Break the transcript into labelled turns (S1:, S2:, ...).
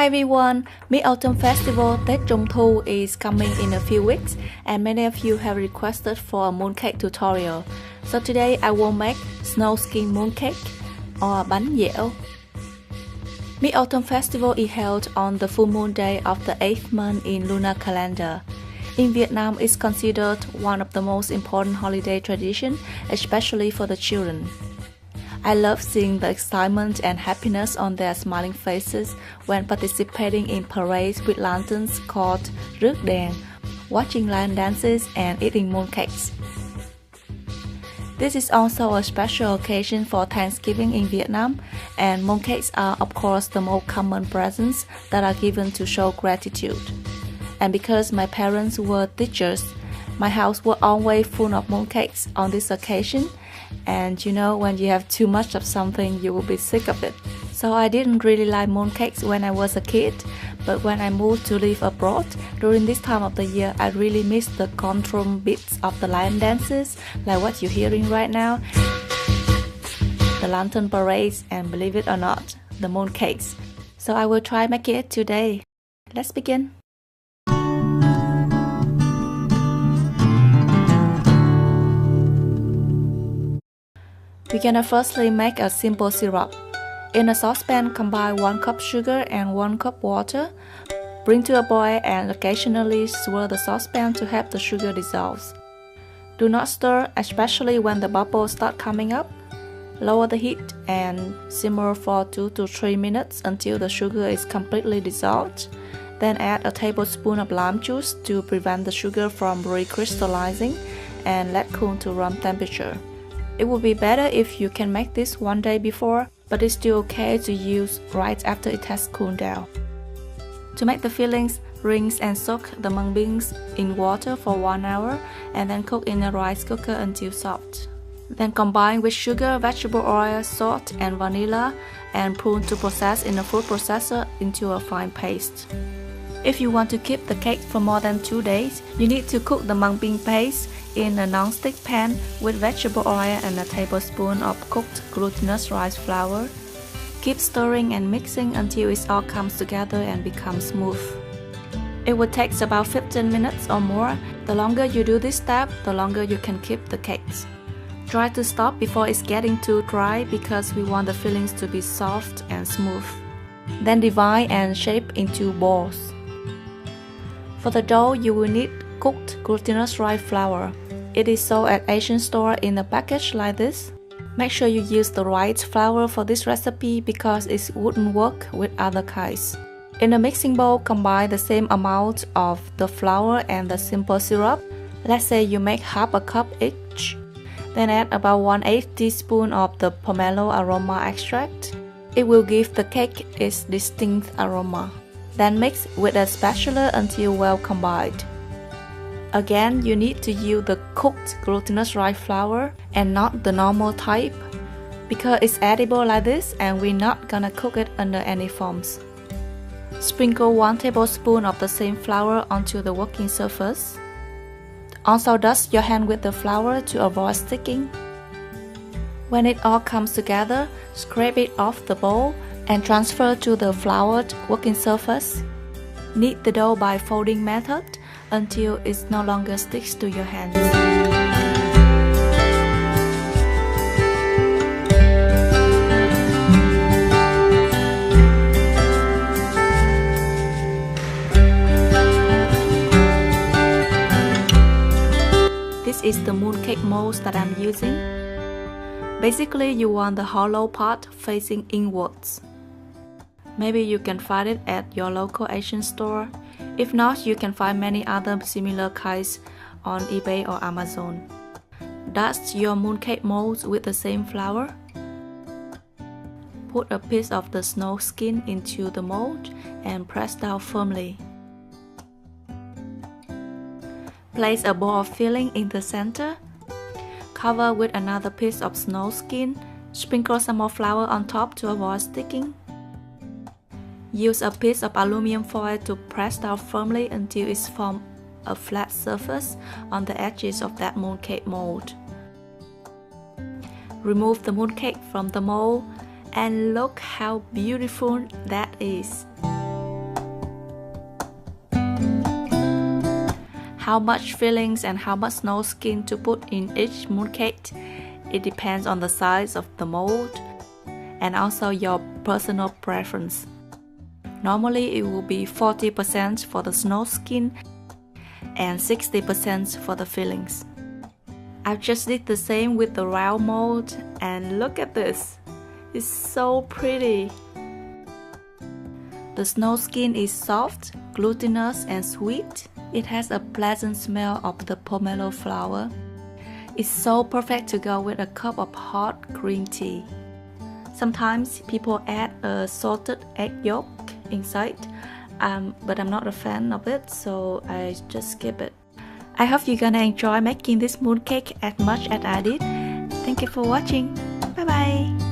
S1: Hi everyone, Mid-Autumn Festival Tết Trung Thu is coming in a few weeks and many of you have requested for a mooncake tutorial. So today I will make snow skin mooncake or bánh dẻo. Mid-Autumn Festival is held on the full moon day of the 8th month in lunar calendar. In Vietnam, it's considered one of the most important holiday traditions, especially for the children. I love seeing the excitement and happiness on their smiling faces when participating in parades with lanterns called rước đèn, watching line dances and eating mooncakes. This is also a special occasion for Thanksgiving in Vietnam, and mooncakes are of course the most common presents that are given to show gratitude. And because my parents were teachers, my house was always full of mooncakes on this occasion. And you know, when you have too much of something, you will be sick of it. So I didn't really like mooncakes when I was a kid, but when I moved to live abroad, during this time of the year, I really miss the control bits of the line dances, like what you're hearing right now, the lantern parades, and believe it or not, the mooncakes. So I will try making it today. Let's begin. We're gonna firstly make a simple syrup. In a saucepan, combine 1 cup sugar and 1 cup water. Bring to a boil and occasionally swirl the saucepan to help the sugar dissolve. Do not stir, especially when the bubbles start coming up. Lower the heat and simmer for 2 to 3 minutes until the sugar is completely dissolved. Then add a tablespoon of lime juice to prevent the sugar from recrystallizing and let cool to room temperature. It would be better if you can make this one day before, but it's still okay to use right after it has cooled down. To make the fillings, rinse and soak the mung beans in water for 1 hour and then cook in a rice cooker until soft. Then combine with sugar, vegetable oil, salt and vanilla and prune to process in a food processor into a fine paste. If you want to keep the cake for more than 2 days, you need to cook the mung bean paste in a non-stick pan with vegetable oil and a tablespoon of cooked glutinous rice flour. Keep stirring and mixing until it all comes together and becomes smooth. It will take about 15 minutes or more. The longer you do this step, the longer you can keep the cakes. Try to stop before it's getting too dry because we want the fillings to be soft and smooth. Then divide and shape into balls. For the dough, you will need cooked glutinous rice flour. It is sold at Asian store in a package like this. Make sure you use the right flour for this recipe because it wouldn't work with other kinds. In a mixing bowl, combine the same amount of the flour and the simple syrup. Let's say you make half a cup each. Then add about 1/8 teaspoon of the pomelo aroma extract. It will give the cake its distinct aroma. Then mix with a spatula until well combined. Again, you need to use the cooked glutinous rice flour and not the normal type because it's edible like this and we're not gonna cook it under any forms. Sprinkle 1 tablespoon of the same flour onto the working surface. Also dust your hand with the flour to avoid sticking. When it all comes together, scrape it off the bowl and transfer to the floured working surface. Knead the dough by folding method until it no longer sticks to your hands. This is the mooncake mold that I'm using. Basically, you want the hollow part facing inwards. Maybe you can find it at your local Asian store. If not, you can find many other similar kinds on eBay or Amazon. Dust your mooncake molds with the same flour. Put a piece of the snow skin into the mold and press down firmly. Place a ball of filling in the center. Cover with another piece of snow skin. Sprinkle some more flour on top to avoid sticking. Use a piece of aluminum foil to press down firmly until it forms a flat surface on the edges of that mooncake mold. Remove the mooncake from the mold and look how beautiful that is. How much fillings and how much snow skin to put in each mooncake, it depends on the size of the mold and also your personal preference. Normally it will be 40% for the snow skin and 60% for the fillings. I just did the same with the round mold, and look at this, it's so pretty. The snow skin is soft, glutinous and sweet. It has a pleasant smell of the pomelo flower. It's so perfect to go with a cup of hot green tea. Sometimes people add a salted egg yolk inside, but I'm not a fan of it, so I just skip it. I hope you're gonna enjoy making this mooncake as much as I did. Thank you for watching. Bye bye!